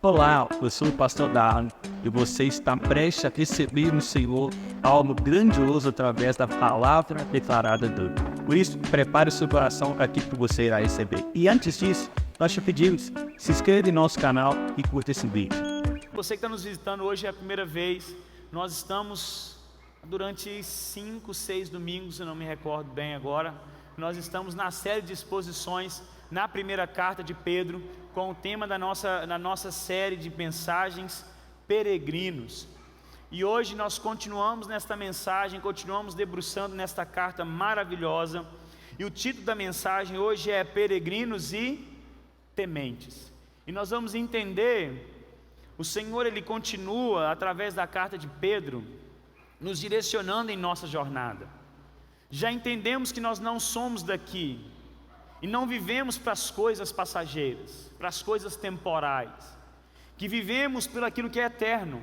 Olá, eu sou o pastor Darlan e você está prestes a receber no Senhor algo grandioso através da palavra declarada dele. Por isso, prepare o seu coração para aquilo que você irá receber. E antes disso, nós te pedimos, se inscreva em nosso canal e curta esse vídeo. Você que está nos visitando hoje é a primeira vez, nós estamos durante 5, 6 domingos, eu não me recordo bem agora, nós estamos na série de exposições na primeira carta de Pedro, com o tema da nossa série de mensagens peregrinos. E hoje nós continuamos nesta mensagem, continuamos debruçando nesta carta maravilhosa, e o título da mensagem hoje é Peregrinos e Tementes. E nós vamos entender, o Senhor ele continua através da carta de Pedro, nos direcionando em nossa jornada. Já entendemos que nós não somos daqui, e não vivemos para as coisas passageiras, para as coisas temporais, que vivemos por aquilo que é eterno.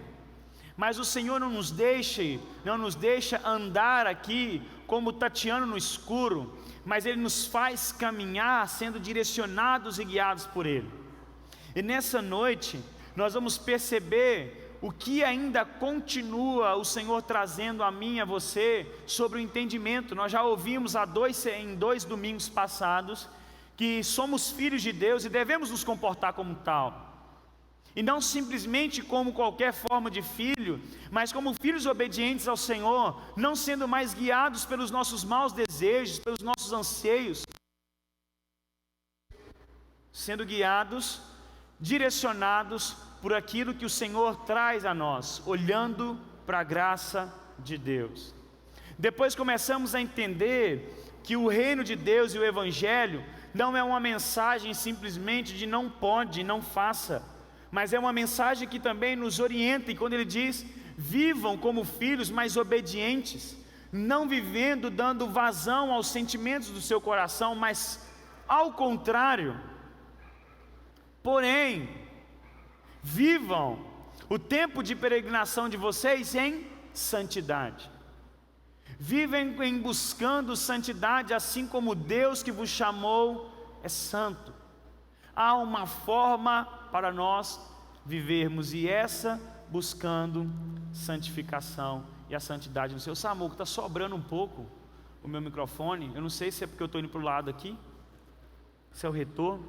Mas o Senhor não nos deixa andar aqui como tateando no escuro, mas Ele nos faz caminhar sendo direcionados e guiados por Ele. E nessa noite nós vamos perceber o que ainda continua o Senhor trazendo a mim e a você sobre o entendimento. Nós já ouvimos em dois domingos passados que somos filhos de Deus e devemos nos comportar como tal. E não simplesmente como qualquer forma de filho, mas como filhos obedientes ao Senhor, não sendo mais guiados pelos nossos maus desejos, pelos nossos anseios, sendo guiados, direcionados por aquilo que o Senhor traz a nós, olhando para a graça de Deus. Depois começamos a entender que o reino de Deus e o Evangelho não é uma mensagem simplesmente de não pode, não faça, mas é uma mensagem que também nos orienta, e quando ele diz, vivam como filhos mais obedientes, não vivendo dando vazão aos sentimentos do seu coração, mas ao contrário, porém, vivam o tempo de peregrinação de vocês em santidade. Vivem em buscando santidade, assim como Deus que vos chamou é santo. Há uma forma para nós vivermos, e essa buscando santificação e a santidade no seu. Samuco, está sobrando um pouco o meu microfone, eu não sei se é porque eu estou indo para o lado aqui, se é o retorno,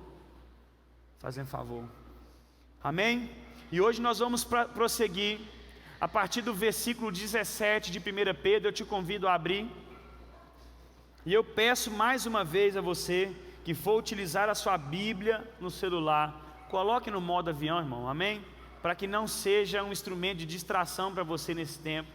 fazendo favor. Amém? E hoje nós vamos prosseguir a partir do versículo 17 de 1 Pedro. Eu te convido a abrir, e eu peço mais uma vez a você que for utilizar a sua Bíblia no celular, coloque no modo avião, irmão, amém? Para que não seja um instrumento de distração para você nesse tempo,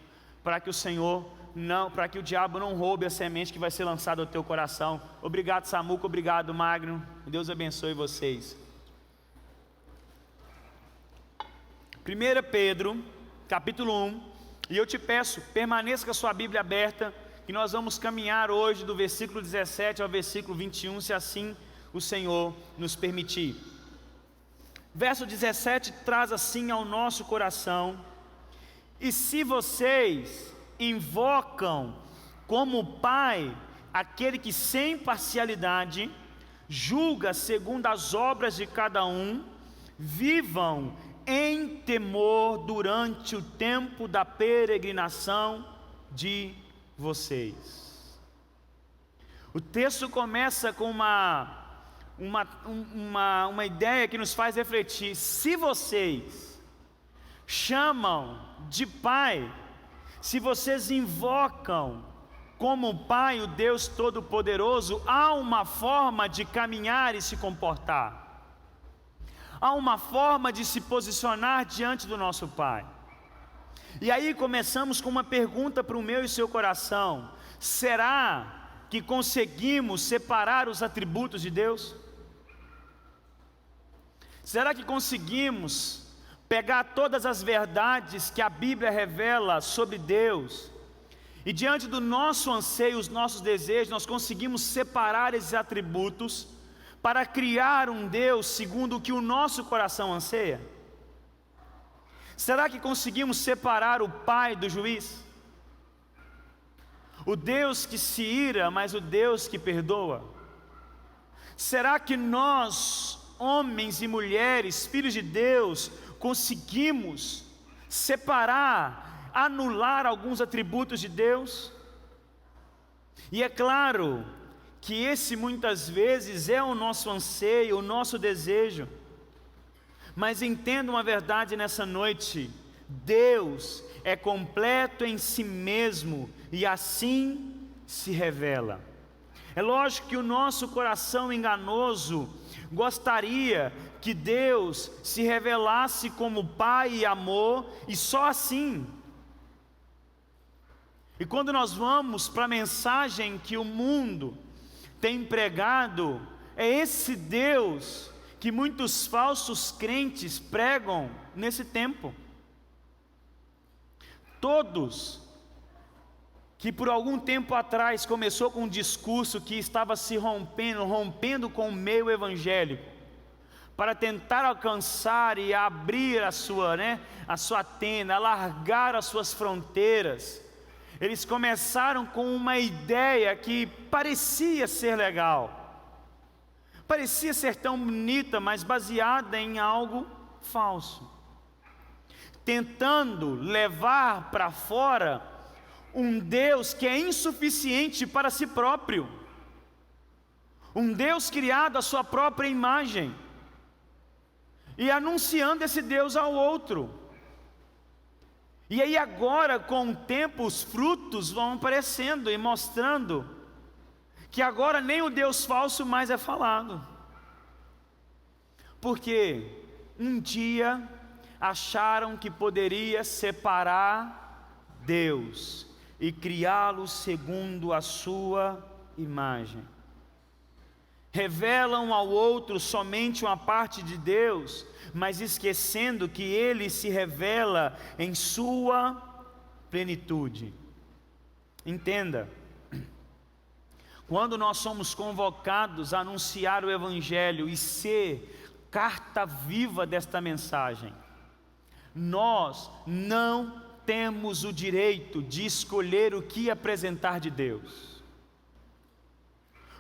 para que o diabo não roube a semente que vai ser lançada ao teu coração. Obrigado, Samuco, obrigado, Magno, Deus abençoe vocês. 1 Pedro, capítulo 1, e eu te peço, permaneça com a sua Bíblia aberta, que nós vamos caminhar hoje do versículo 17 ao versículo 21, se assim o Senhor nos permitir. Verso 17 traz assim ao nosso coração: e se vocês invocam como Pai aquele que sem parcialidade julga segundo as obras de cada um, vivam em temor durante o tempo da peregrinação de vocês. O texto começa com uma ideia que nos faz refletir. Se vocês chamam de Pai, se vocês invocam como Pai o Deus Todo-Poderoso, há uma forma de caminhar e se comportar. Há uma forma de se posicionar diante do nosso Pai. E aí começamos com uma pergunta para o meu e seu coração: será que conseguimos separar os atributos de Deus? Será que conseguimos pegar todas as verdades que a Bíblia revela sobre Deus, e diante do nosso anseio, os nossos desejos, nós conseguimos separar esses atributos para criar um Deus segundo o que o nosso coração anseia? Será que conseguimos separar o Pai do juiz? O Deus que se ira, mas o Deus que perdoa? Será que nós homens e mulheres, filhos de Deus, conseguimos separar, anular alguns atributos de Deus? E é claro que esse muitas vezes é o nosso anseio, o nosso desejo. Mas entenda uma verdade nessa noite: Deus é completo em si mesmo e assim se revela. É lógico que o nosso coração enganoso gostaria que Deus se revelasse como Pai e amor, e só assim. E quando nós vamos para a mensagem que o mundo tem pregado, é esse Deus que muitos falsos crentes pregam nesse tempo. Todos que por algum tempo atrás começou com um discurso que estava se rompendo com o meio evangélico, para tentar alcançar e abrir a sua tenda, alargar as suas fronteiras, eles começaram com uma ideia que parecia ser legal, parecia ser tão bonita, mas baseada em algo falso, tentando levar para fora um Deus que é insuficiente para si próprio, um Deus criado à sua própria imagem, e anunciando esse Deus ao outro. E aí agora, com o tempo, os frutos vão aparecendo e mostrando que agora nem o Deus falso mais é falado, porque um dia acharam que poderia separar Deus e criá-lo segundo a sua imagem. Revelam ao outro somente uma parte de Deus, mas esquecendo que Ele se revela em sua plenitude. Entenda, quando nós somos convocados a anunciar o Evangelho e ser carta viva desta mensagem, nós não temos o direito de escolher o que apresentar de Deus,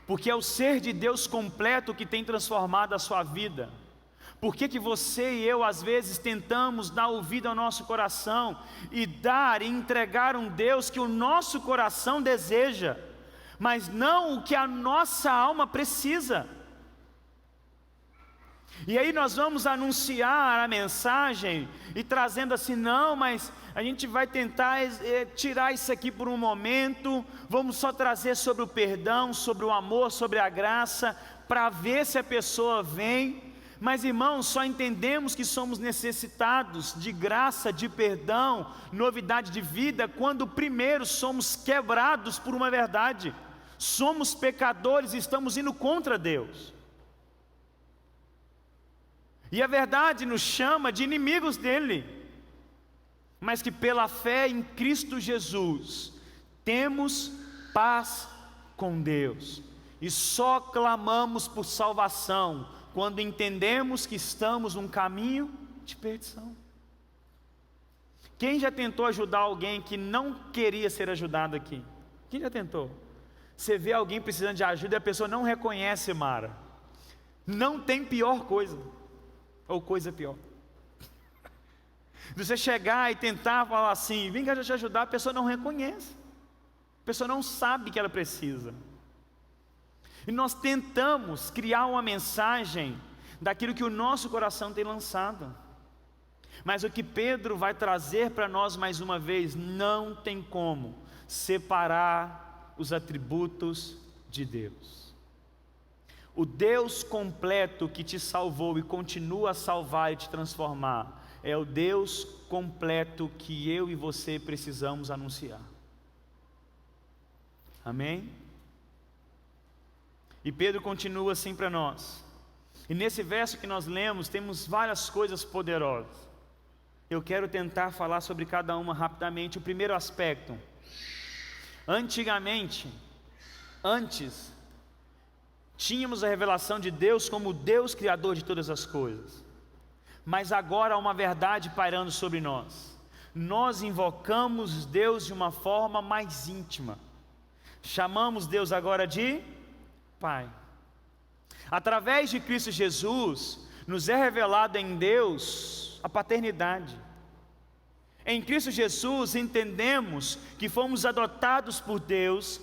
porque é o ser de Deus completo que tem transformado a sua vida. Por que você e eu às vezes tentamos dar ouvido ao nosso coração e dar e entregar um Deus que o nosso coração deseja, mas não o que a nossa alma precisa? E aí nós vamos anunciar a mensagem e trazendo assim: não, mas a gente vai tentar tirar isso aqui por um momento, vamos só trazer sobre o perdão, sobre o amor, sobre a graça, para ver se a pessoa vem. Mas irmãos, só entendemos que somos necessitados de graça, de perdão, novidade de vida, quando primeiro somos quebrados por uma verdade: somos pecadores e estamos indo contra Deus. E a verdade nos chama de inimigos dele, mas que pela fé em Cristo Jesus temos paz com Deus, e só clamamos por salvação quando entendemos que estamos num caminho de perdição. Quem já tentou ajudar alguém que não queria ser ajudado aqui? Quem já tentou? Você vê alguém precisando de ajuda e a pessoa não reconhece, Mara. Não tem pior coisa, ou coisa pior. Você chegar e tentar falar assim: vem cá te ajudar, a pessoa não reconhece, a pessoa não sabe que ela precisa. E nós tentamos criar uma mensagem daquilo que o nosso coração tem lançado, mas o que Pedro vai trazer para nós mais uma vez: não tem como separar os atributos de Deus. O Deus completo que te salvou e continua a salvar e te transformar é o Deus completo que eu e você precisamos anunciar. Amém? E Pedro continua assim para nós. E nesse verso que nós lemos, temos várias coisas poderosas. Eu quero tentar falar sobre cada uma rapidamente. O primeiro aspecto: antes, tínhamos a revelação de Deus como Deus criador de todas as coisas, mas agora há uma verdade pairando sobre nós. Nós invocamos Deus de uma forma mais íntima. Chamamos Deus agora de Pai. Através de Cristo Jesus, nos é revelado em Deus a paternidade. Em Cristo Jesus entendemos que fomos adotados por Deus,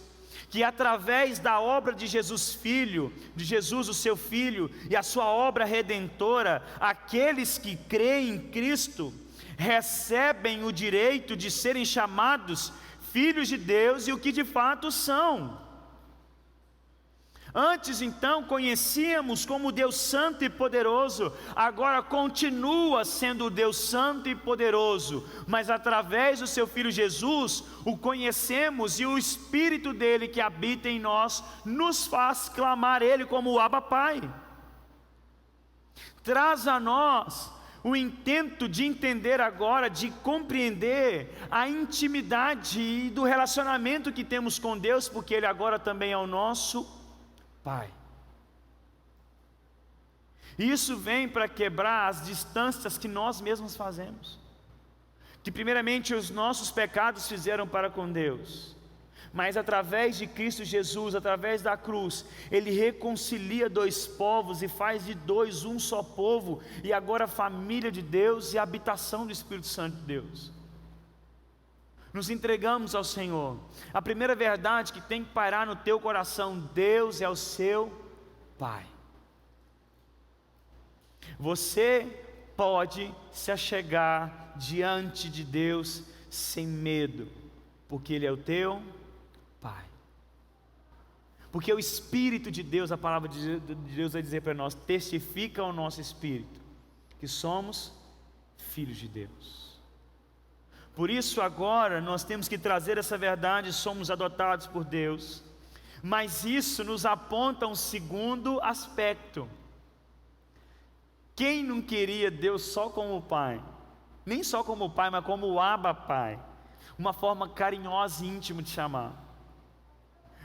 que através da obra de Jesus Filho, de Jesus o seu Filho, e a sua obra redentora, aqueles que creem em Cristo, recebem o direito de serem chamados filhos de Deus, e o que de fato são. Antes então conhecíamos como Deus santo e poderoso, agora continua sendo o Deus santo e poderoso, mas através do seu Filho Jesus, o conhecemos, e o Espírito dele que habita em nós, nos faz clamar ele como o Abba Pai. Traz a nós o intento de entender agora, de compreender a intimidade do relacionamento que temos com Deus, porque ele agora também é o nosso Pai. Isso vem para quebrar as distâncias que nós mesmos fazemos, que primeiramente os nossos pecados fizeram para com Deus, mas através de Cristo Jesus, através da cruz, Ele reconcilia dois povos e faz de dois um só povo, e agora família de Deus e habitação do Espírito Santo de Deus. Nos entregamos ao Senhor. A primeira verdade que tem que parar no teu coração: Deus é o seu Pai. Você pode se achegar diante de Deus sem medo, porque Ele é o teu Pai. Porque o Espírito de Deus, a palavra de Deus vai dizer para nós, testifica ao nosso espírito que somos filhos de Deus. Por isso agora nós temos que trazer essa verdade: somos adotados por Deus. Mas isso nos aponta um segundo aspecto. Quem não queria Deus só como Pai? Nem só como Pai, mas como o Abba Pai. Uma forma carinhosa e íntima de chamar.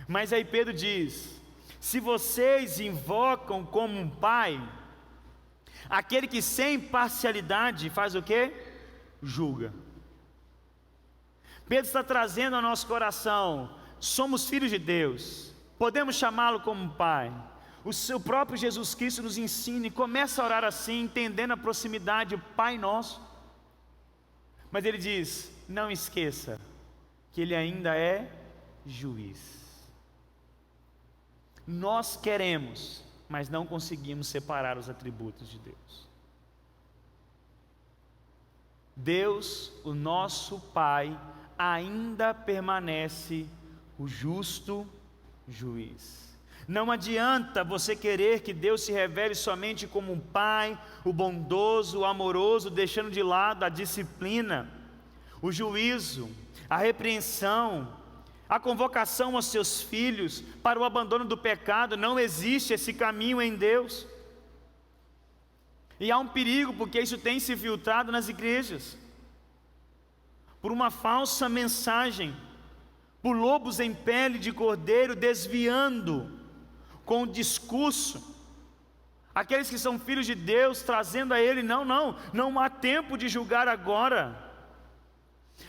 Mas aí Pedro diz: se vocês invocam como um Pai, aquele que sem parcialidade faz o quê? Julga. Pedro está trazendo ao nosso coração: somos filhos de Deus, podemos chamá-lo como Pai. O seu próprio Jesus Cristo nos ensina e começa a orar assim, entendendo a proximidade, o Pai nosso. Mas ele diz: não esqueça que Ele ainda é juiz. Nós queremos, mas não conseguimos separar os atributos de Deus. Deus, o nosso Pai, ainda permanece o justo juiz. Não adianta você querer que Deus se revele somente como um Pai, o bondoso, o amoroso, deixando de lado a disciplina, o juízo, a repreensão, a convocação aos seus filhos para o abandono do pecado. Não existe esse caminho em Deus. E há um perigo, porque isso tem se filtrado nas igrejas, por uma falsa mensagem, por lobos em pele de cordeiro, desviando com o discurso aqueles que são filhos de Deus, trazendo a Ele: não há tempo de julgar agora,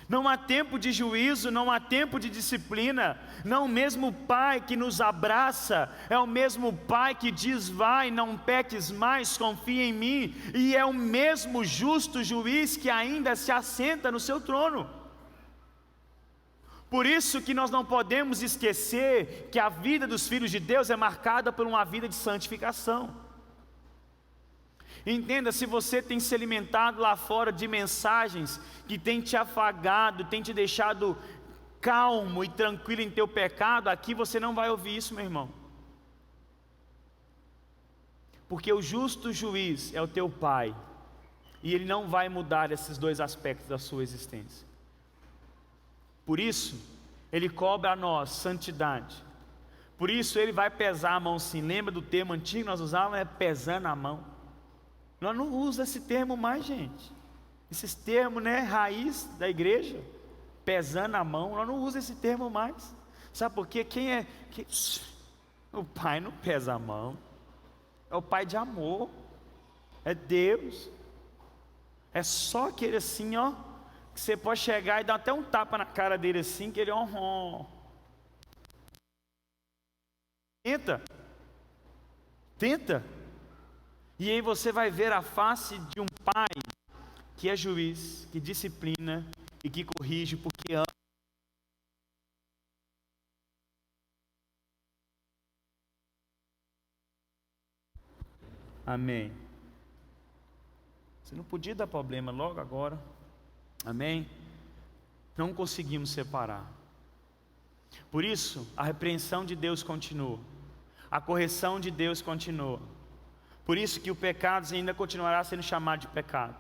não há tempo de juízo, não há tempo de disciplina. Não, o mesmo Pai que nos abraça é o mesmo Pai que diz: vai, não peques mais, confia em mim, e é o mesmo justo juiz que ainda se assenta no seu trono. Por isso que nós não podemos esquecer que a vida dos filhos de Deus é marcada por uma vida de santificação. Entenda, se você tem se alimentado lá fora de mensagens que tem te afagado, tem te deixado calmo e tranquilo em teu pecado, aqui você não vai ouvir isso, meu irmão. Porque o justo juiz é o teu Pai, e Ele não vai mudar esses dois aspectos da sua existência. Por isso, Ele cobra a nós santidade. Por isso Ele vai pesar a mão sim. Lembra do termo antigo que nós usávamos? É pesando a mão. Nós não usamos esse termo mais, gente. Esses termos, raiz da igreja, pesando a mão, nós não usamos esse termo mais. Sabe por quê? O Pai não pesa a mão. É o Pai de amor. É Deus. É só aquele assim, ó, que você pode chegar e dar até um tapa na cara dele assim, que ele Tenta. Tenta. E aí você vai ver a face de um pai que é juiz, que disciplina e que corrige porque ama. Amém. Você não podia dar problema logo agora. Amém? Não conseguimos separar. Por isso, a repreensão de Deus continua. A correção de Deus continua. Por isso que o pecado ainda continuará sendo chamado de pecado.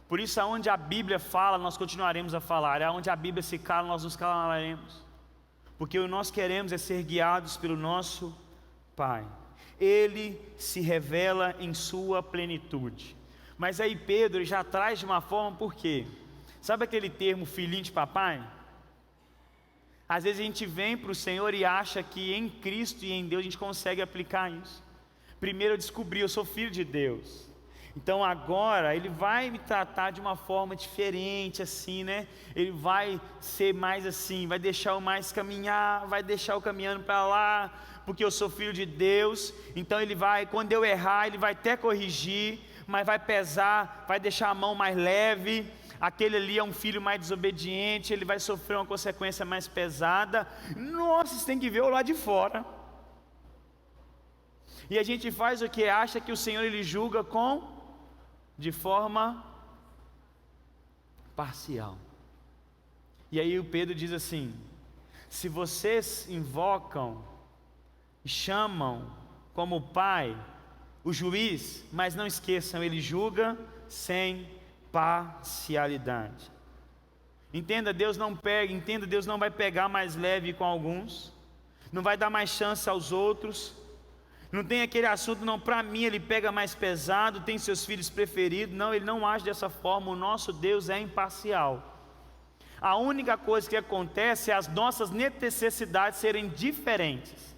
Por isso, aonde a Bíblia fala, nós continuaremos a falar. Aonde a Bíblia se cala, nós nos calaremos. Porque o que nós queremos é ser guiados pelo nosso Pai. Ele se revela em sua plenitude. Mas aí Pedro já traz de uma forma, por quê? Sabe aquele termo filhinho de papai? Às vezes a gente vem para o Senhor e acha que em Cristo e em Deus a gente consegue aplicar isso. Primeiro eu descobri, eu sou filho de Deus. Então agora Ele vai me tratar de uma forma diferente assim, né? Ele vai ser mais assim, vai deixar eu mais caminhar, vai deixar eu caminhando para lá, porque eu sou filho de Deus. Então Ele vai, quando eu errar, Ele vai até corrigir, mas vai pesar, vai deixar a mão mais leve. Aquele ali é um filho mais desobediente, ele vai sofrer uma consequência mais pesada. Nossa, você tem que ver o lado de fora. E a gente faz o que? Acha que o Senhor Ele julga de forma parcial. E aí o Pedro diz assim: se vocês invocam e chamam como Pai o juiz, mas não esqueçam, Ele julga sem parcialidade. Entenda, Deus não vai pegar mais leve com alguns, não vai dar mais chance aos outros. Não tem aquele assunto, não, para mim Ele pega mais pesado, tem seus filhos preferidos. Não, Ele não age dessa forma. O nosso Deus é imparcial. A única coisa que acontece é as nossas necessidades serem diferentes.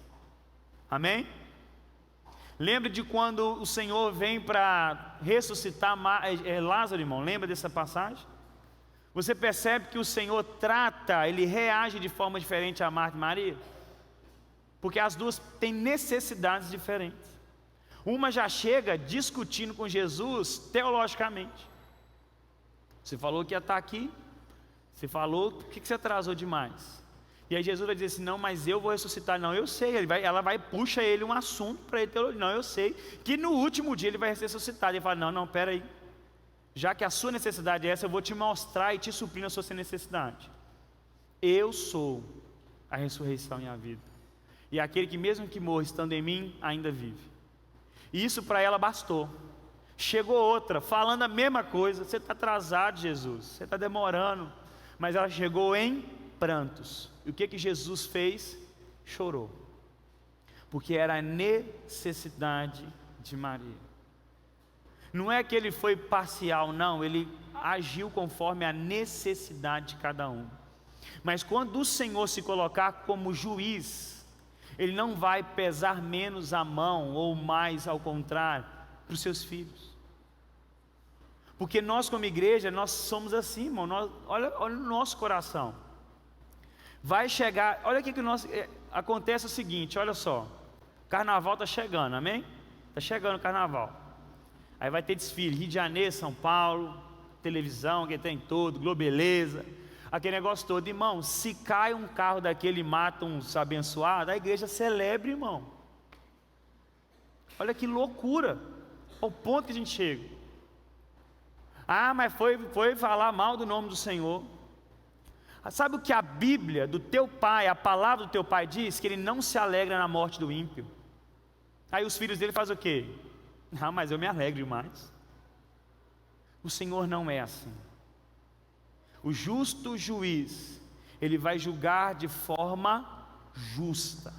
Amém? Lembre de quando o Senhor vem para ressuscitar Lázaro, irmão. Lembra dessa passagem? Você percebe que o Senhor trata, Ele reage de forma diferente a Marta e Maria? Porque as duas têm necessidades diferentes. Uma já chega discutindo com Jesus teologicamente. Você falou que ia estar aqui, você falou, por que você atrasou demais? E aí Jesus vai dizer assim: não, mas eu vou ressuscitar. Não, eu sei. Ela vai puxa ele um assunto para ele teologia. Não, eu sei que no último dia ele vai ressuscitar. Ele fala: não, pera aí. Já que a sua necessidade é essa, eu vou te mostrar e te suprir na sua necessidade. Eu sou a ressurreição e a vida. E aquele que mesmo que morra estando em mim, ainda vive. E isso para ela bastou. Chegou outra, falando a mesma coisa: você está atrasado, Jesus, você está demorando. Mas ela chegou em prantos. E o que Jesus fez? Chorou. Porque era a necessidade de Maria. Não é que ele foi parcial, não. Ele agiu conforme a necessidade de cada um. Mas quando o Senhor se colocar como juiz, Ele não vai pesar menos a mão ou mais, ao contrário, para os seus filhos. Porque nós como igreja, nós somos assim, irmão. Olha o nosso coração. Vai chegar, olha o que acontece o seguinte, olha só. Carnaval está chegando, amém? Está chegando o carnaval. Aí vai ter desfile, Rio de Janeiro, São Paulo, televisão, que tem tudo, Globeleza, aquele negócio todo. Irmão, se cai um carro daquele e mata uns abençoados, a igreja celebra, irmão. Olha que loucura, ao ponto que a gente chega. Ah, mas foi falar mal do nome do Senhor. Sabe o que a Bíblia do teu pai, a palavra do teu pai diz? Que ele não se alegra na morte do ímpio. Aí os filhos dele fazem o quê? Ah, mas eu me alegro demais. O Senhor não é assim. O justo juiz, Ele vai julgar de forma justa.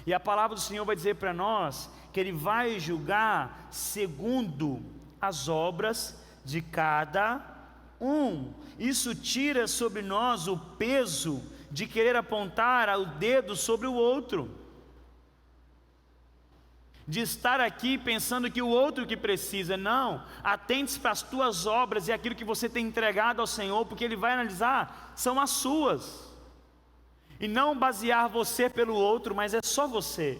E a palavra do Senhor vai dizer para nós que Ele vai julgar segundo as obras de cada um. Isso tira sobre nós o peso de querer apontar o dedo sobre o outro, de estar aqui pensando que o outro que precisa. Não, atente para as tuas obras e aquilo que você tem entregado ao Senhor, porque Ele vai analisar, são as suas, e não basear você pelo outro, mas é só você.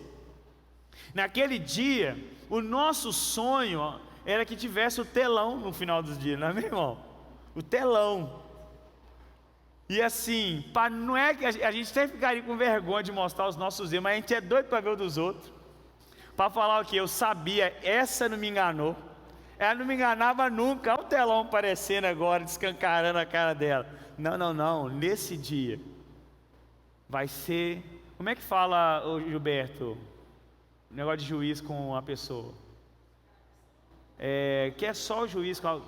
Naquele dia, o nosso sonho era que tivesse o telão no final dos dias, não é, meu irmão? O telão. E assim, não é que a gente até ficaria com vergonha de mostrar os nossos erros, mas a gente é doido para ver o dos outros. Para falar o que? Eu sabia, essa não me enganou. Ela não me enganava nunca. Olha o telão aparecendo agora, descancarando a cara dela. Não. Nesse dia, vai ser... Como é que fala, Gilberto? O negócio de juiz com a pessoa. Que é só o juiz com a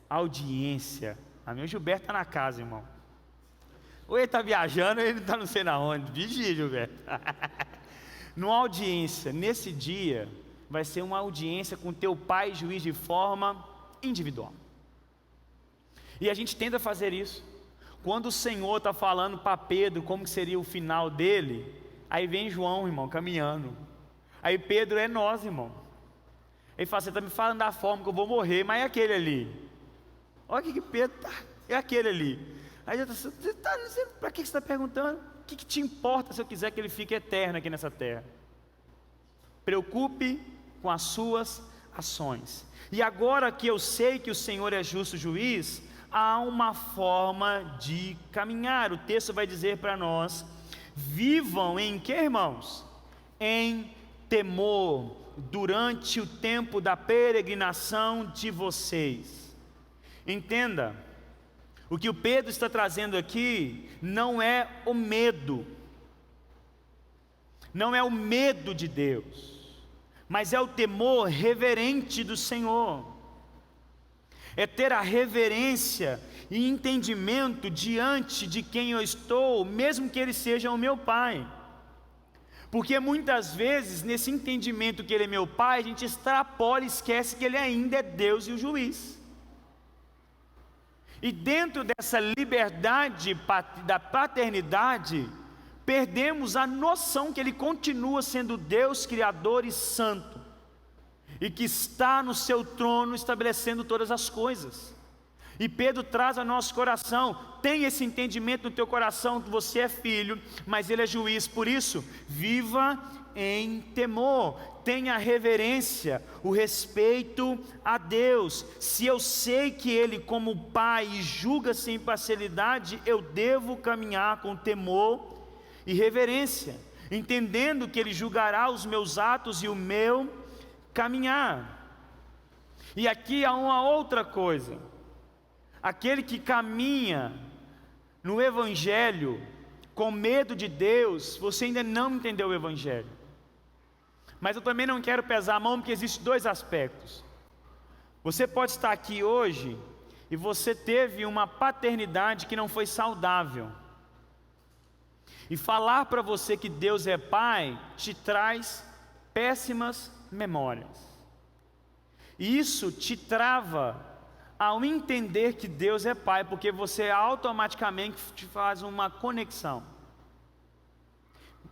audiência. A minha Gilberto está na casa, irmão. Ou ele está viajando, ou ele está não sei na onde. Vigia, Gilberto. Numa audiência, nesse dia, vai ser uma audiência com teu pai juiz de forma individual. E a gente tenta fazer isso. Quando o Senhor está falando para Pedro como que seria o final dele, aí vem João, irmão, caminhando. Aí Pedro é nós, irmão. Ele fala, você está me falando da forma que eu vou morrer, mas é aquele ali. Olha o que Pedro está, é aquele ali. Aí eu estou para que você está perguntando? O que te importa se eu quiser que ele fique eterno aqui nessa terra? Preocupe com as suas ações. E agora que eu sei que o Senhor é justo juiz, há uma forma de caminhar. O texto vai dizer para nós: vivam em que, irmãos? Em temor, durante o tempo da peregrinação de vocês. Entenda, o que o Pedro está trazendo aqui não é o medo, não é o medo de Deus, mas é o temor reverente do Senhor. É ter a reverência e entendimento diante de quem eu estou, mesmo que ele seja o meu pai. Porque muitas vezes, nesse entendimento que ele é meu pai, a gente extrapola e esquece que ele ainda é Deus e o juiz. E dentro dessa liberdade da paternidade, perdemos a noção que ele continua sendo Deus, Criador e Santo, e que está no seu trono estabelecendo todas as coisas. E Pedro traz ao nosso coração: tem esse entendimento no teu coração que você é filho, mas ele é juiz. Por isso, viva em temor, tenha reverência, o respeito a Deus. Se eu sei que ele como pai julga sem parcialidade, eu devo caminhar com temor e reverência, entendendo que ele julgará os meus atos e o meu caminhar. E aqui há uma outra coisa: aquele que caminha no Evangelho com medo de Deus, você ainda não entendeu o Evangelho. Mas eu também não quero pesar a mão, porque existem dois aspectos. Você pode estar aqui hoje e você teve uma paternidade que não foi saudável, e falar para você que Deus é pai te traz péssimas memórias, e isso te trava ao entender que Deus é pai, porque você automaticamente te faz uma conexão.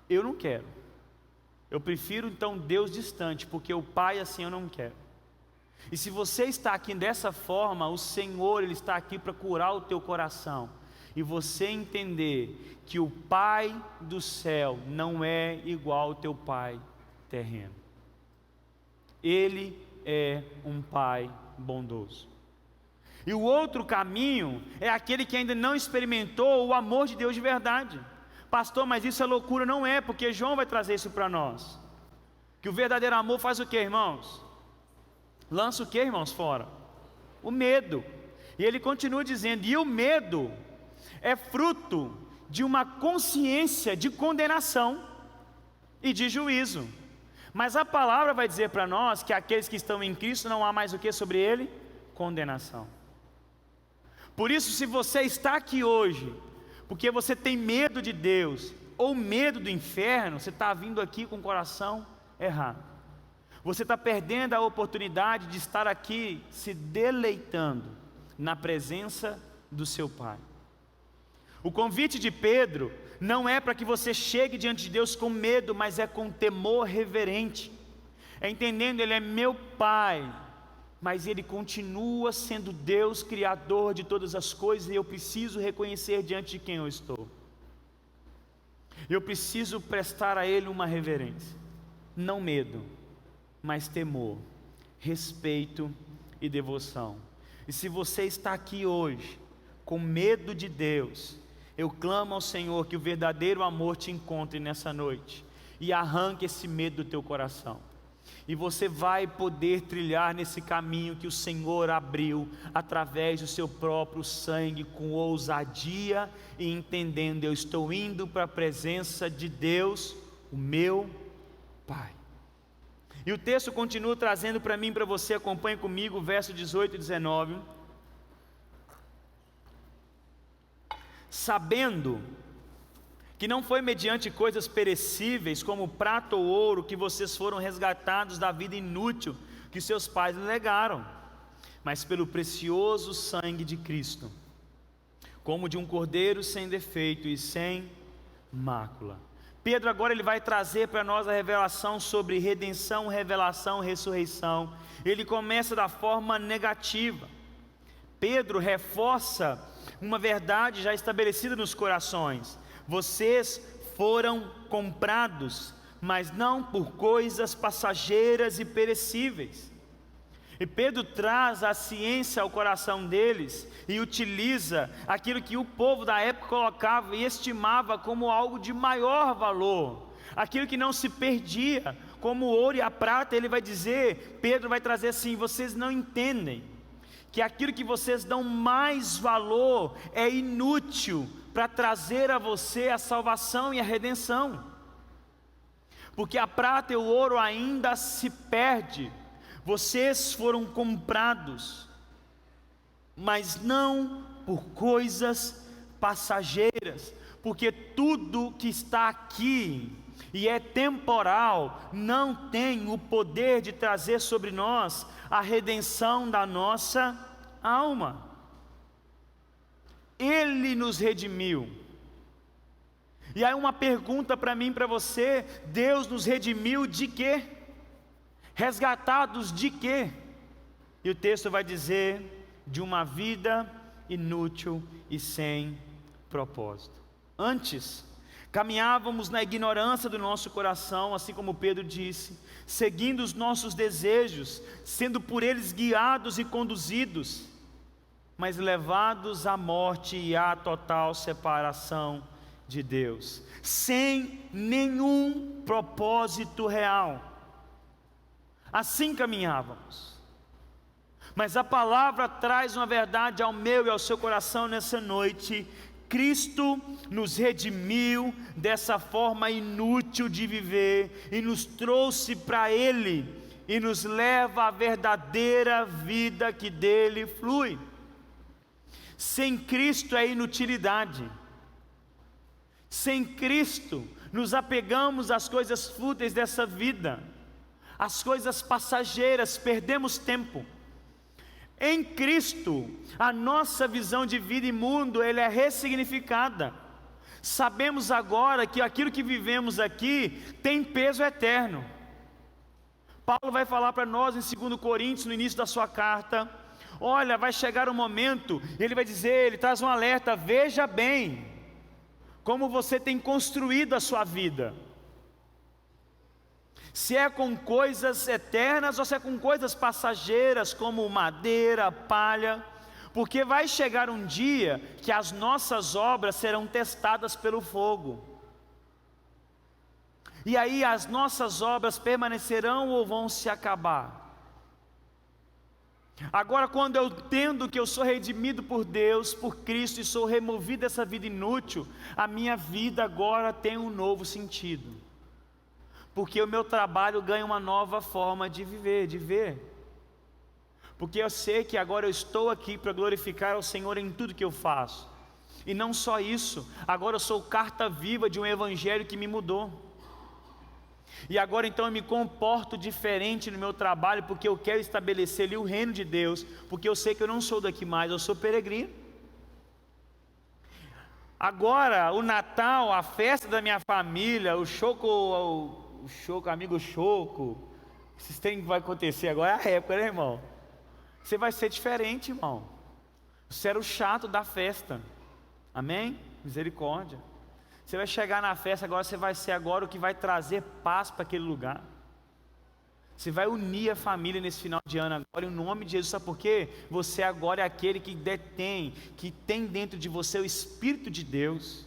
Eu não quero, eu prefiro então Deus distante, porque o pai assim eu não quero. E se você está aqui dessa forma, o Senhor ele está aqui para curar o teu coração, e você entender que o pai do céu não é igual ao teu pai terreno. Ele é um pai bondoso. E o outro caminho é aquele que ainda não experimentou o amor de Deus de verdade. Pastor, mas isso é loucura. Não é, porque João vai trazer isso para nós. Que o verdadeiro amor faz o que, irmãos? Lança o que, irmãos, fora? O medo. E ele continua dizendo: e o medo é fruto de uma consciência de condenação e de juízo. Mas a palavra vai dizer para nós que aqueles que estão em Cristo não há mais o que sobre ele? Condenação. Por isso, se você está aqui hoje porque você tem medo de Deus ou medo do inferno, você está vindo aqui com o coração errado. Você está perdendo a oportunidade de estar aqui se deleitando na presença do seu Pai. O convite de Pedro não é para que você chegue diante de Deus com medo, mas é com temor reverente, é entendendo, ele é meu Pai, mas ele continua sendo Deus, Criador de todas as coisas, e eu preciso reconhecer diante de quem eu estou. Eu preciso prestar a ele uma reverência. não medo, mas temor, respeito e devoção. E se você está aqui hoje com medo de Deus, eu clamo ao Senhor que o verdadeiro amor te encontre nessa noite e arranque esse medo do teu coração. E você vai poder trilhar nesse caminho que o Senhor abriu através do seu próprio sangue, com ousadia e entendendo: eu estou indo para a presença de Deus, o meu Pai. E o texto continua trazendo para mim e para você. Acompanhe comigo o verso 18 e 19. Sabendo que não foi mediante coisas perecíveis, como prata ou ouro, que vocês foram resgatados da vida inútil que seus pais lhe legaram, mas pelo precioso sangue de Cristo, como de um cordeiro sem defeito e sem mácula. Pedro agora ele vai trazer para nós a revelação sobre redenção, revelação, ressurreição. Ele começa da forma negativa. Pedro reforça uma verdade já estabelecida nos corações: vocês foram comprados, mas não por coisas passageiras e perecíveis. E Pedro traz a ciência ao coração deles e utiliza aquilo que o povo da época colocava e estimava como algo de maior valor, aquilo que não se perdia, como o ouro e a prata. Ele vai dizer, Pedro vai trazer assim: vocês não entendem que aquilo que vocês dão mais valor é inútil para trazer a você a salvação e a redenção, porque a prata e o ouro ainda se perde. Vocês foram comprados, mas não por coisas passageiras, porque tudo que está aqui e é temporal não tem o poder de trazer sobre nós a redenção da nossa alma. Ele nos redimiu. E aí uma pergunta para mim e para você: Deus nos redimiu de quê? Resgatados de quê? E o texto vai dizer: de uma vida inútil e sem propósito. Antes, caminhávamos na ignorância do nosso coração, assim como Pedro disse, seguindo os nossos desejos, sendo por eles guiados e conduzidos, mas levados à morte e à total separação de Deus, sem nenhum propósito real. Assim caminhávamos. Mas a palavra traz uma verdade ao meu e ao seu coração nessa noite: Cristo nos redimiu dessa forma inútil de viver e nos trouxe para Ele e nos leva à verdadeira vida que dele flui. Sem Cristo é inutilidade. Sem Cristo nos apegamos às coisas fúteis dessa vida, as coisas passageiras, perdemos tempo. Em Cristo, a nossa visão de vida e mundo, ela é ressignificada. Sabemos agora que aquilo que vivemos aqui tem peso eterno. Paulo vai falar para nós em 2 Coríntios, no início da sua carta: olha, vai chegar um momento, ele vai dizer, ele traz um alerta: veja bem como você tem construído a sua vida, se é com coisas eternas ou se é com coisas passageiras, como madeira, palha, porque vai chegar um dia que as nossas obras serão testadas pelo fogo, e aí as nossas obras permanecerão ou vão se acabar. Agora, quando eu entendo que eu sou redimido por Deus, por Cristo, e sou removido dessa vida inútil, a minha vida agora tem um novo sentido, porque o meu trabalho ganha uma nova forma de viver, de ver, porque eu sei que agora eu estou aqui para glorificar ao Senhor em tudo que eu faço. E não só isso, agora eu sou carta viva de um evangelho que me mudou, e agora então eu me comporto diferente no meu trabalho, porque eu quero estabelecer ali o reino de Deus, porque eu sei que eu não sou daqui mais, eu sou peregrino. Agora o Natal, a festa da minha família, o amigo Choco, esses trem que vai acontecer agora é a época, né, irmão? Você vai ser diferente, irmão. Você era o chato da festa, amém? Misericórdia. Você vai chegar na festa agora, você vai ser agora o que vai trazer paz para aquele lugar. Você vai unir a família nesse final de ano agora, em nome de Jesus. Sabe por quê? Você agora é aquele que detém, que tem dentro de você o Espírito de Deus,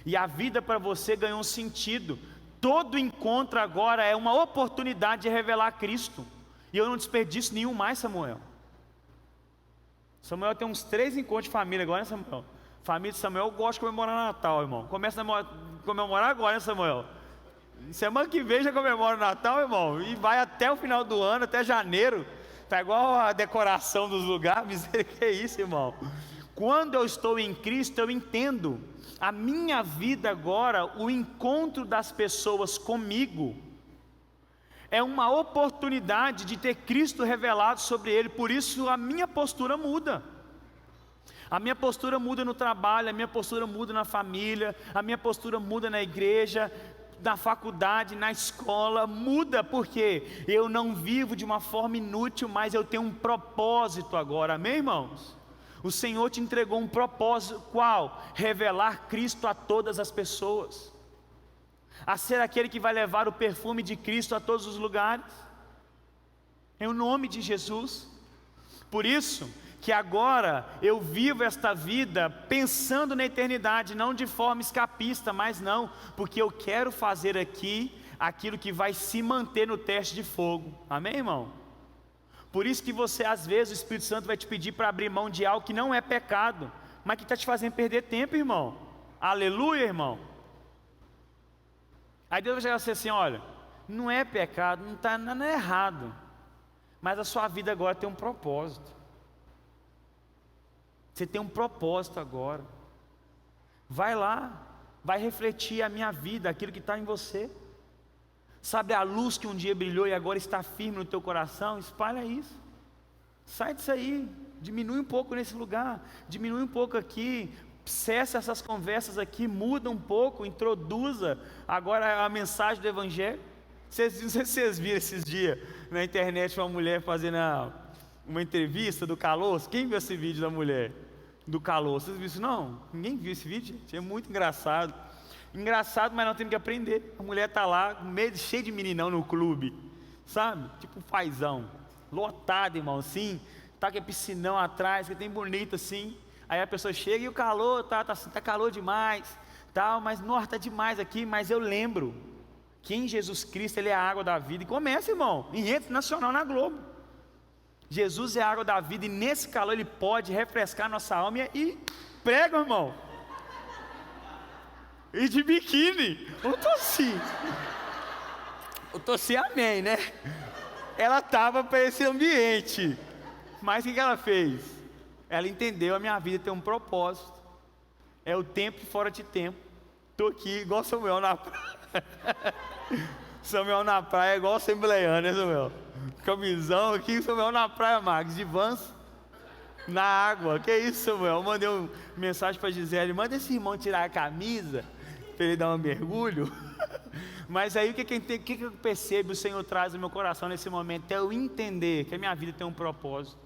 e a vida para você ganhou um sentido. Todo encontro agora é uma oportunidade de revelar Cristo, e eu não desperdiço nenhum mais, Samuel. Samuel tem uns 3 encontros de família agora, né, Samuel? Família de Samuel gosta de comemorar Natal, irmão. Começa a comemorar agora, né, Samuel? Semana que vem já comemora o Natal, irmão, e vai até o final do ano, até janeiro. Tá igual a decoração dos lugares. Que é isso, irmão? Quando eu estou em Cristo, eu entendo a minha vida agora, o encontro das pessoas comigo é uma oportunidade de ter Cristo revelado sobre ele. Por isso a minha postura muda. A minha postura muda no trabalho, a minha postura muda na família, a minha postura muda na igreja, na faculdade, na escola. Muda porque eu não vivo de uma forma inútil, mas eu tenho um propósito agora. Amém, irmãos? O Senhor te entregou um propósito. Qual? Revelar Cristo a todas as pessoas, a ser aquele que vai levar o perfume de Cristo a todos os lugares, em nome de Jesus. Por isso que agora eu vivo esta vida pensando na eternidade, não de forma escapista, mas não, porque eu quero fazer aqui aquilo que vai se manter no teste de fogo. Amém, irmão? Por isso que você, às vezes, o Espírito Santo vai te pedir para abrir mão de algo que não é pecado, mas que está te fazendo perder tempo, irmão. Aleluia, irmão. Aí Deus vai chegar assim, assim: olha, não é pecado, não está nada errado, mas a sua vida agora tem um propósito. Você tem um propósito agora. Vai lá, vai refletir a minha vida, aquilo que está em você. Sabe a luz que um dia brilhou e agora está firme no teu coração? Espalha isso. Sai disso aí, diminui um pouco nesse lugar, diminui um pouco aqui, cessa essas conversas aqui, muda um pouco, introduza agora a mensagem do Evangelho. Não sei se vocês viram esses dias na internet uma mulher fazendo uma entrevista do Calosso. Quem viu esse vídeo da mulher do Calosso? Vocês viram isso? Não? Ninguém viu esse vídeo, gente? É muito engraçado. Engraçado, mas nós temos que aprender. A mulher está lá, cheia de meninão no clube, sabe? Tipo paizão, lotado, irmão, assim. Tá com a piscinão atrás, que tem bonito assim. Aí a pessoa chega e o calor, tá calor demais, tal, mas nossa, tá demais aqui. Mas eu lembro que em Jesus Cristo Ele é a água da vida. E começa, irmão, em rede nacional na Globo. Jesus é a água da vida, e nesse calor Ele pode refrescar nossa alma. E prega, irmão. E de biquíni. Eu tossi, amém, né? Ela estava para esse ambiente. Mas o que ela fez? Ela entendeu: a minha vida tem um propósito. É o tempo fora de tempo. Estou aqui igual Samuel na praia. Samuel na praia é igual assembleiano, né, Samuel? Camisão aqui, Samuel na praia, Marcos, de Vans, na água. Que isso, Samuel? Eu mandei uma mensagem para Gisele: manda esse irmão tirar a camisa para ele dar um mergulho. Mas aí o que eu percebo, o Senhor traz no meu coração nesse momento, é eu entender que a minha vida tem um propósito.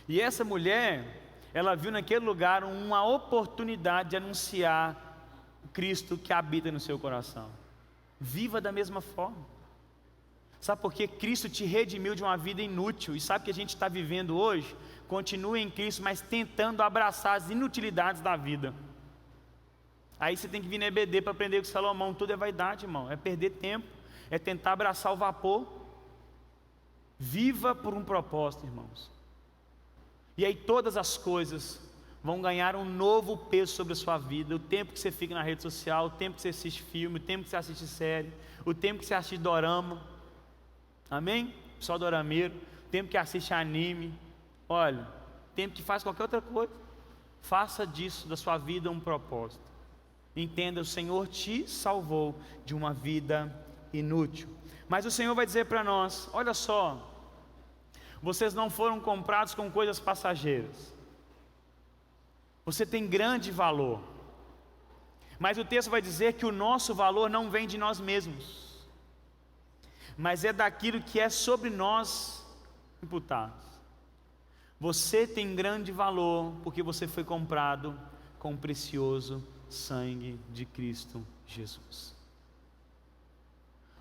E essa mulher, ela viu naquele lugar uma oportunidade de anunciar o Cristo que habita no seu coração. Viva da mesma forma. Sabe por quê? Cristo te redimiu de uma vida inútil. E sabe o que a gente está vivendo hoje? Continua em Cristo, mas tentando abraçar as inutilidades da vida. Aí você tem que vir na EBD para aprender com Salomão. Tudo é vaidade, irmão, é perder tempo, é tentar abraçar o vapor. Viva por um propósito, irmãos. E aí todas as coisas vão ganhar um novo peso sobre a sua vida. O tempo que você fica na rede social, o tempo que você assiste filme, o tempo que você assiste série, o tempo que você assiste dorama, amém? Só dorameiro. O tempo que assiste anime. Olha, o tempo que faz qualquer outra coisa. Faça disso, da sua vida, um propósito. Entenda, o Senhor te salvou de uma vida inútil. Mas o Senhor vai dizer para nós: olha só, vocês não foram comprados com coisas passageiras. Você tem grande valor. Mas o texto vai dizer que o nosso valor não vem de nós mesmos, mas é daquilo que é sobre nós imputado. Você tem grande valor porque você foi comprado com o precioso sangue de Cristo Jesus.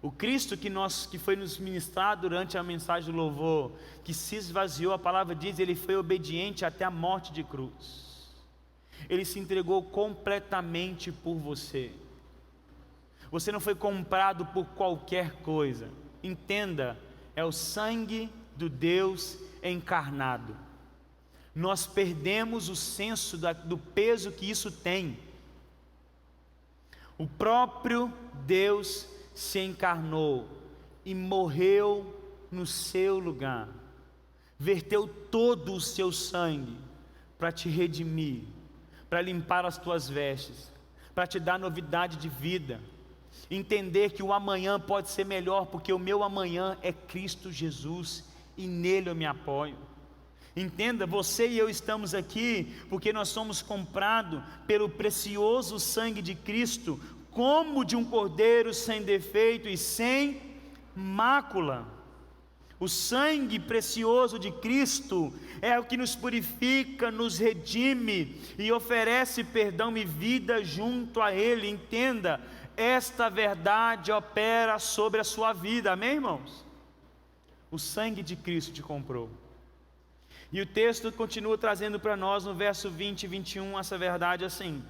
O Cristo que foi nos ministrado durante a mensagem do louvor, que se esvaziou, a palavra diz, ele foi obediente até a morte de cruz. Ele se entregou completamente por você. Você não foi comprado por qualquer coisa. Entenda, é o sangue do Deus encarnado. Nós perdemos o senso do peso que isso tem. O próprio Deus se encarnou e morreu no seu lugar, verteu todo o seu sangue para te redimir, para limpar as tuas vestes, para te dar novidade de vida, entender que o amanhã pode ser melhor, porque o meu amanhã é Cristo Jesus e nele eu me apoio. Entenda, você e eu estamos aqui porque nós somos comprados pelo precioso sangue de Cristo, como de um cordeiro sem defeito e sem mácula. O sangue precioso de Cristo é o que nos purifica, nos redime e oferece perdão e vida junto a Ele. Entenda, esta verdade opera sobre a sua vida, amém, irmãos? O sangue de Cristo te comprou. E o texto continua trazendo para nós no verso 20 e 21 essa verdade assim: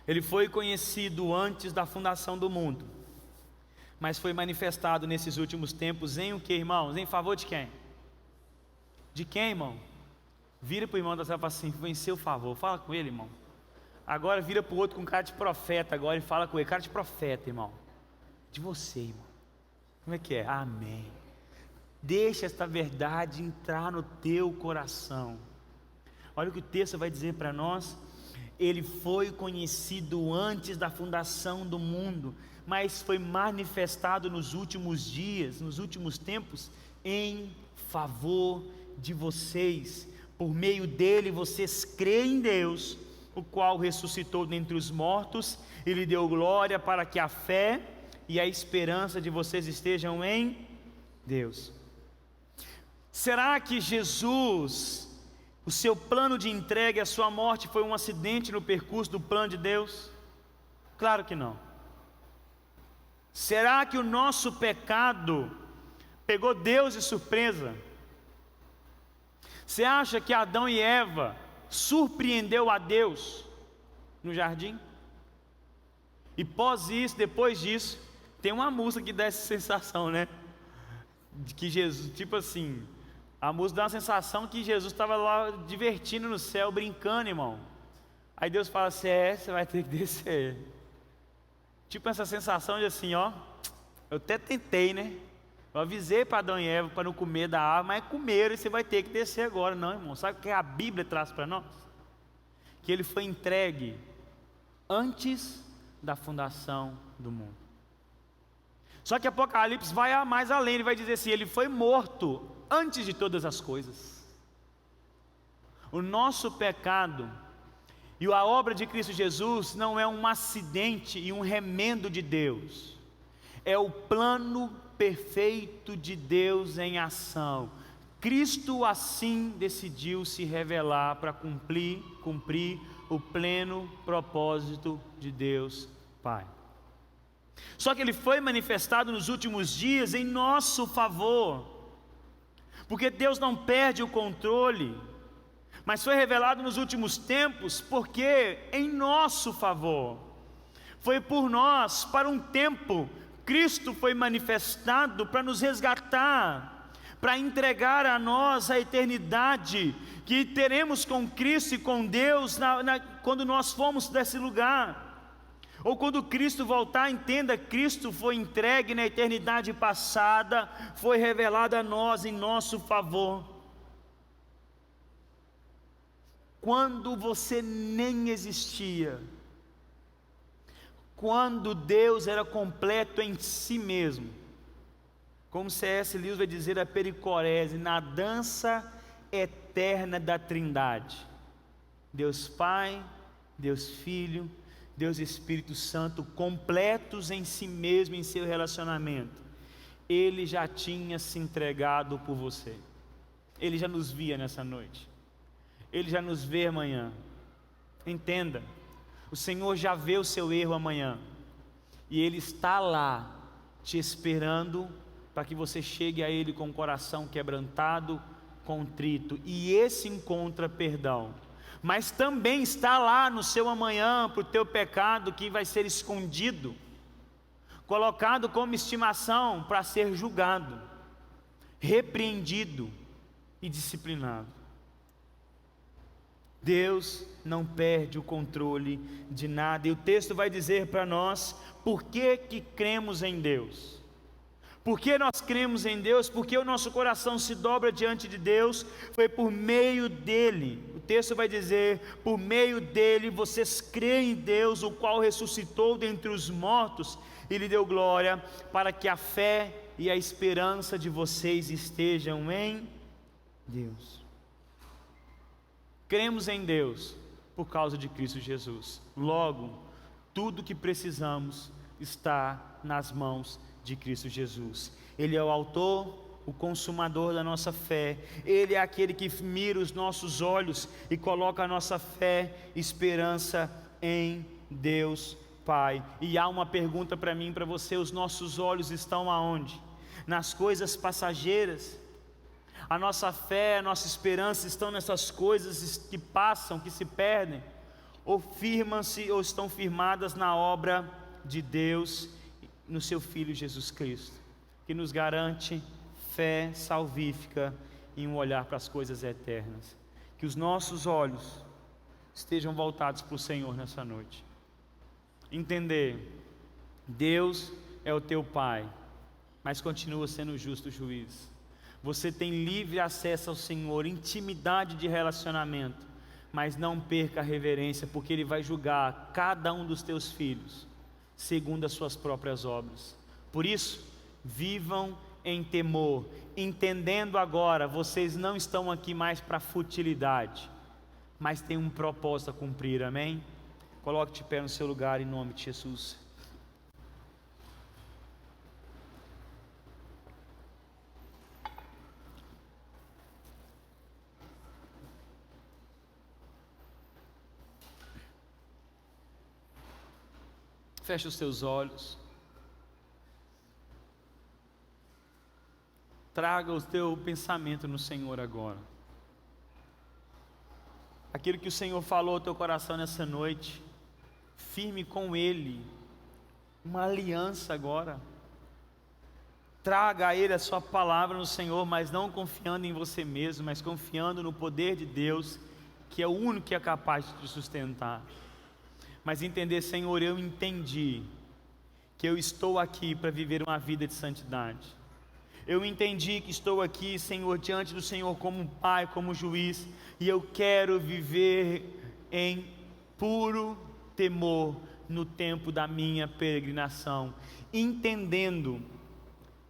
Ele foi conhecido antes da fundação do mundo, mas foi manifestado nesses últimos tempos em o que, irmãos? Em favor de quem? De quem, irmão? Vira para o irmão da sua e fala assim: foi em seu favor. Fala com ele, irmão. Agora vira para o outro com cara de profeta agora e fala com ele: cara de profeta, irmão. De você, irmão. Como é que é? Amém. Deixa esta verdade entrar no teu coração. Olha o que o texto vai dizer para nós. Ele foi conhecido antes da fundação do mundo, mas foi manifestado nos últimos dias, nos últimos tempos, em favor de vocês. Por meio dele vocês creem em Deus, o qual ressuscitou dentre os mortos e lhe deu glória, para que a fé e a esperança de vocês estejam em Deus. Será que Jesus, o seu plano de entrega e a sua morte foi um acidente no percurso do plano de Deus? Claro que não. Será que o nosso pecado pegou Deus de surpresa? Você acha que Adão e Eva surpreendeu a Deus no jardim? E depois disso, tem uma música que dá essa sensação, né? De que Jesus, tipo assim, a música dá uma sensação que Jesus estava lá divertindo no céu, brincando, irmão. Aí Deus fala assim: você vai ter que descer. Tipo essa sensação de assim, ó, eu até tentei, né? Eu avisei para Adão e Eva para não comer da árvore, mas comeram e você vai ter que descer agora. Não, irmão, sabe o que a Bíblia traz para nós? Que ele foi entregue antes da fundação do mundo. Só que Apocalipse vai mais além, ele vai dizer assim: ele foi morto antes de todas as coisas. O nosso pecado e a obra de Cristo Jesus não é um acidente e um remendo de Deus, é o plano perfeito de Deus em ação. Cristo assim decidiu se revelar para cumprir o pleno propósito de Deus Pai. Só que ele foi manifestado nos últimos dias em nosso favor, porque Deus não perde o controle, mas foi revelado nos últimos tempos, porque em nosso favor, foi por nós, para um tempo, Cristo foi manifestado para nos resgatar, para entregar a nós a eternidade, que teremos com Cristo e com Deus, quando nós formos desse lugar, ou quando Cristo voltar. Entenda, Cristo foi entregue na eternidade passada, foi revelado a nós em nosso favor, quando você nem existia, quando Deus era completo em si mesmo, como C.S. Lewis vai dizer, a pericorese, na dança eterna da Trindade, Deus Pai, Deus Filho, Deus Espírito Santo, completos em si mesmo, em seu relacionamento. Ele já tinha se entregado por você. Ele já nos via nessa noite. Ele já nos vê amanhã. Entenda, o Senhor já vê o seu erro amanhã. e Ele está lá te esperando para que você chegue a Ele com o coração quebrantado, contrito, e esse encontra perdão. Mas também está lá no seu amanhã para o teu pecado que vai ser escondido, colocado como estimação para ser julgado, repreendido e disciplinado. Deus não perde o controle de nada, e o texto vai dizer para nós por que cremos em Deus. Por que nós cremos em Deus? Porque o nosso coração se dobra diante de Deus, foi por meio dele. O texto vai dizer: por meio dele vocês creem em Deus, o qual ressuscitou dentre os mortos e lhe deu glória, para que a fé e a esperança de vocês estejam em Deus. Cremos em Deus por causa de Cristo Jesus. Logo, tudo que precisamos está nas mãos de Cristo Jesus. Ele é o autor, o consumador da nossa fé. Ele é aquele que mira os nossos olhos e coloca a nossa fé e esperança em Deus Pai. E há uma pergunta para mim e para você: os nossos olhos estão aonde? Nas coisas passageiras? A nossa fé, a nossa esperança estão nessas coisas que passam, que se perdem? Ou firmam-se, ou estão firmadas na obra de Deus, no seu Filho Jesus Cristo, que nos garante fé salvífica e um olhar para as coisas eternas? Que os nossos olhos estejam voltados para o Senhor nessa noite. Entender: Deus é o teu Pai, mas continua sendo o justo juiz. Você tem livre acesso ao Senhor, intimidade de relacionamento, mas não perca a reverência, porque Ele vai julgar cada um dos teus filhos segundo as suas próprias obras. Por isso, vivam em temor, entendendo agora, vocês não estão aqui mais para futilidade, mas tem um propósito a cumprir, amém? Coloque-te de pé no seu lugar em nome de Jesus. Feche os teus olhos. Traga o teu pensamento no Senhor agora. Aquilo que o Senhor falou ao teu coração nessa noite, firme com Ele uma aliança agora. Traga a Ele a sua palavra no Senhor, mas não confiando em você mesmo, mas confiando no poder de Deus, que é o único que é capaz de te sustentar. Mas entender: Senhor, eu entendi que eu estou aqui para viver uma vida de santidade. Eu entendi que estou aqui, Senhor, diante do Senhor como Pai, como juiz, e eu quero viver em puro temor no tempo da minha peregrinação, entendendo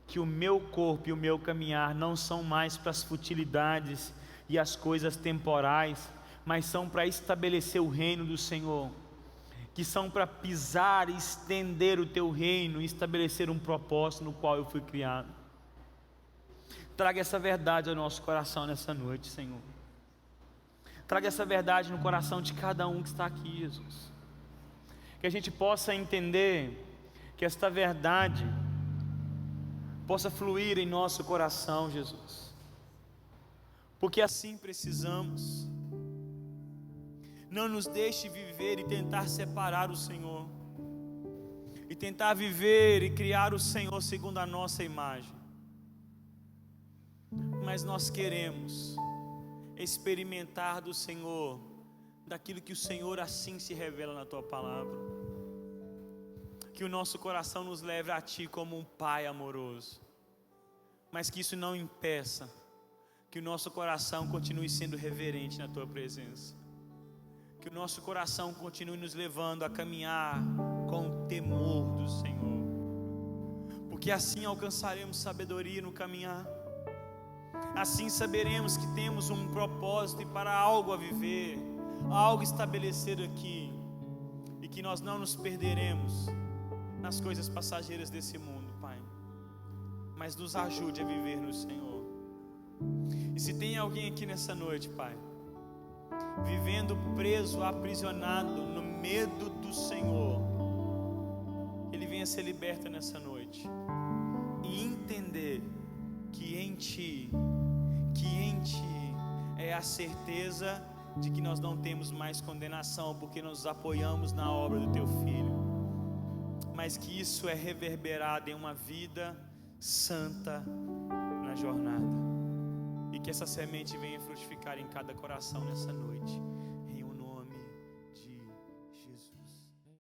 que o meu corpo e o meu caminhar não são mais para as futilidades e as coisas temporais, mas são para estabelecer o reino do Senhor, que são para pisar e estender o teu reino e estabelecer um propósito no qual eu fui criado. Traga essa verdade ao nosso coração nessa noite, Senhor. Traga essa verdade no coração de cada um que está aqui, Jesus. Que a gente possa entender, que esta verdade possa fluir em nosso coração, Jesus. Porque assim precisamos. Não nos deixe viver e tentar separar o Senhor, e tentar viver e criar o Senhor segundo a nossa imagem. Mas nós queremos experimentar do Senhor, daquilo que o Senhor assim se revela na Tua palavra. Que o nosso coração nos leve a Ti como um Pai amoroso, mas que isso não impeça que o nosso coração continue sendo reverente na Tua presença. Que o nosso coração continue nos levando a caminhar com o temor do Senhor, porque assim alcançaremos sabedoria no caminhar. Assim saberemos que temos um propósito e para algo a viver, algo estabelecido aqui, e que nós não nos perderemos nas coisas passageiras desse mundo, Pai, mas nos ajude a viver no Senhor. E se tem alguém aqui nessa noite, Pai, vivendo preso, aprisionado no medo do Senhor, que Ele venha venha ser liberta nessa noite e entender que em Ti é a certeza de que nós não temos mais condenação, porque nos apoiamos na obra do Teu Filho, mas que isso é reverberado em uma vida santa na jornada, e que essa semente venha frutificar em cada coração nessa noite.